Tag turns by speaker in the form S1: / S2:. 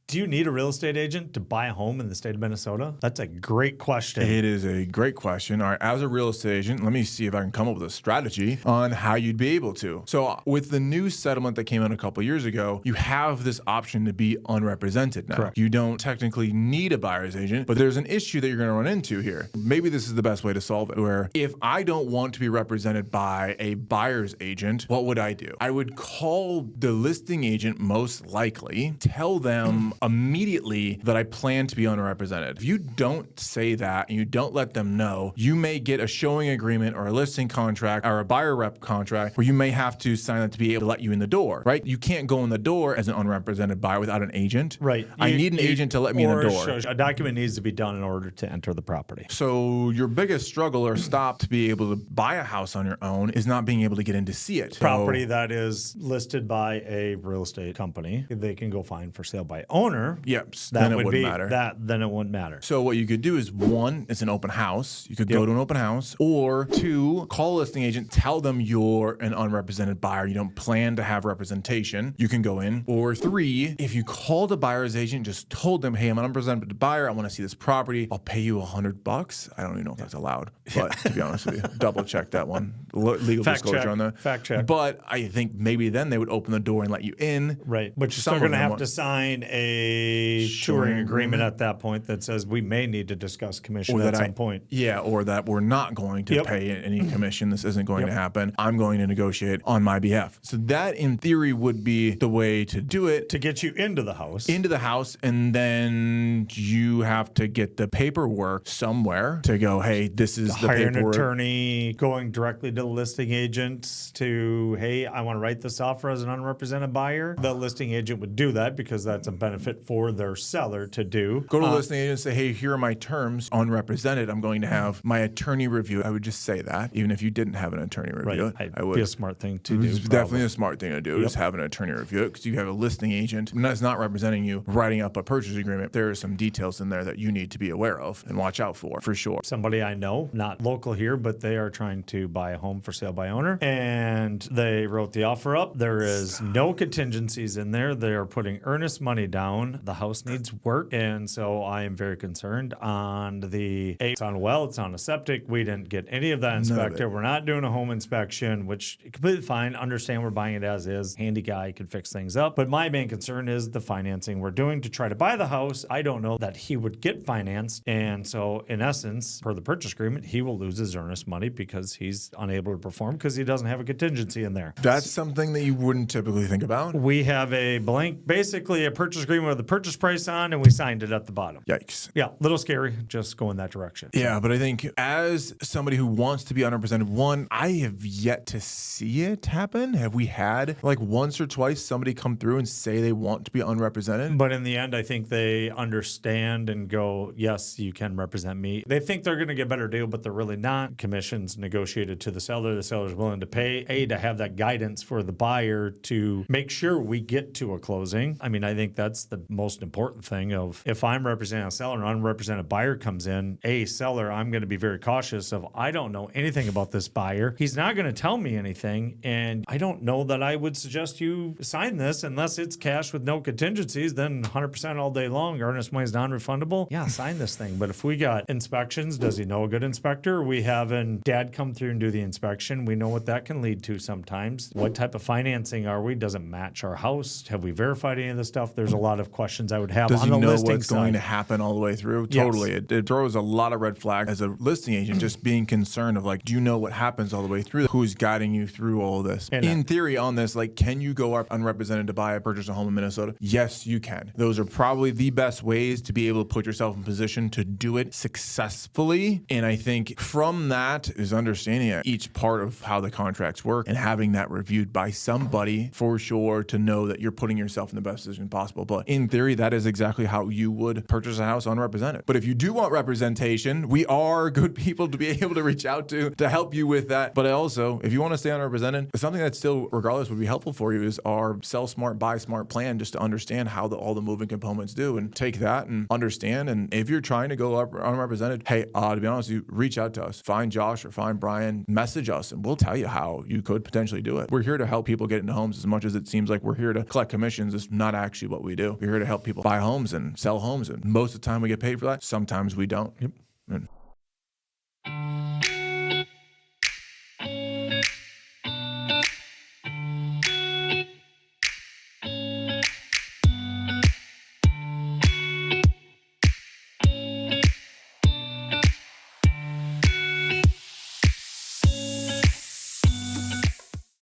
S1: Do you need a real estate agent to buy a home in the state of Minnesota? That's a great question.
S2: It is a great question. All right, as a real estate agent, let me see if I can come up with a strategy on how you'd be able to. So with the new settlement that came out a couple years ago, you have this option to be unrepresented now.
S1: Correct.
S2: You don't technically need a buyer's agent, but there's an issue that you're going to run into here. Maybe this is the best way to solve it, where if I don't want to be represented by a buyer's agent, what would I do? I would call the listing agent most likely, tell them immediately that I plan to be unrepresented. If you don't say that and you don't let them know, you may get a showing agreement or a listing contract or a buyer rep contract where you may have to sign that to be able to let you in the door, right? You can't go in the door as an unrepresented buyer without an agent.
S1: Right.
S2: I need an agent to let me in the door.
S1: A document needs to be done in order to enter the property.
S2: So your biggest struggle or stop to be able to buy a house on your own is not being able to get in to see it.
S1: Property that is listed by a real estate company, they can go find for sale by owner.
S2: Yep. Then it wouldn't matter.
S1: Then it wouldn't matter.
S2: So what you could do is, one, it's an open house. You could go to an open house. Or two, call a listing agent, tell them you're an unrepresented buyer. You don't plan to have representation. You can go in. Or three, if you called a buyer's agent, just told them, hey, I'm an unrepresented buyer. I want to see this property. I'll pay you $100. I don't even know if that's allowed, but to be honest with you, double check that one. Legal disclosure on that.
S1: Fact check.
S2: But I think maybe then they would open the door and let you in.
S1: Right. But you're still going to have to sign a touring agreement at that point that says we may need to discuss commission at some point.
S2: Yeah, or that we're not going to pay any commission. This isn't going to happen. I'm going to negotiate on my behalf. So that, in theory, would be the way to do it.
S1: To get you into the house.
S2: And then you have to get the paperwork somewhere to go, hey, this is the
S1: hire
S2: paperwork.
S1: An attorney, going directly to the listing agent to, hey, I want to write this offer as an unrepresented buyer. The listing agent would do that because that's a benefit for their seller to do.
S2: Go to the listing agent and say, hey, here are my terms, unrepresented. I'm going to have my attorney review. I would just say that, even if you didn't have an attorney review it.
S1: I would be a smart thing to do.
S2: It's definitely a smart thing to do, just have an attorney review it, because you have a listing agent that's not representing you writing up a purchase agreement. There are some details in there that you need to be aware of and watch out for sure.
S1: Somebody I know, not local here, but they are trying to buy a home for sale by owner, and they wrote the offer up. There is no contingencies in there. They are putting earnest money down. The house needs work, and so I am very concerned on it's on a well, it's on a septic. We didn't get any of that inspected. We're not doing a home inspection, which completely fine. Understand we're buying it as is. Handy guy can fix things up. But my main concern is the financing we're doing to try to buy the house. I don't know that he would get financed, and so in essence, per the purchase agreement, he will lose his earnest money because he's unable to perform because he doesn't have a contingency in there.
S2: That's something that you wouldn't typically think about.
S1: We have a blank, basically a purchase agreement with the purchase price on, and we signed it at the bottom.
S2: Yikes.
S1: Yeah, little scary, just go in that direction.
S2: Yeah, but I think as somebody who wants to be unrepresented, one, I have yet to see it happen. Have we had like once or twice somebody come through and say they want to be unrepresented?
S1: But in the end, I think they understand and go, yes, you can represent me. They think they're going to get a better deal, but they're really not. Commissions negotiated to the seller. The seller's willing to pay, to have that guidance for the buyer to make sure we get to a closing. I mean, I think that's the most important thing of if I'm representing a seller and an unrepresented buyer comes in, seller, I'm going to be very cautious of, I don't know anything about this buyer. He's not going to tell me anything. And I don't know that I would suggest you sign this unless it's cash with no contingencies, then 100% all day long. Earnest money is non-refundable. Yeah, sign this thing. But if we got inspections, does he know a good inspector? We having dad come through and do the inspection. We know what that can lead to sometimes. What type of financing are we? Does it match our house? Have we verified any of this stuff? There's a lot of questions I would have
S2: Does
S1: on the listing side.
S2: Does he know what's going to happen all the way through?
S1: Yes.
S2: Totally. It throws a lot of red flags as a listing agent, just being concerned of like, do you know what happens all the way through? Who's guiding you through all of this? And in theory on this, like, can you go up unrepresented to purchase a home in Minnesota? Yes, you can. Those are probably the best ways to be able to put yourself in position to do it successfully. And I think from that is understanding each part of how the contracts work and having that reviewed by somebody for sure to know that you're putting yourself in the best position possible. But in theory, that is exactly how you would purchase a house unrepresented. But if you do want representation, we are good people to be able to reach out to help you with that. But also, if you want to stay unrepresented, something that still, regardless, would be helpful for you is our sell smart, buy smart plan, just to understand how all the moving components do and take that and understand. And if you're trying to go up unrepresented, hey, to be honest with you, reach out to us. Find Josh or find Brian, message us, and we'll tell you how you could potentially do it. We're here to help people get into homes as much as it seems like we're here to collect commissions. It's not actually what we do. We're here to help people buy homes and sell homes. And most of the time we get paid for that. Sometimes we don't.
S1: Yep.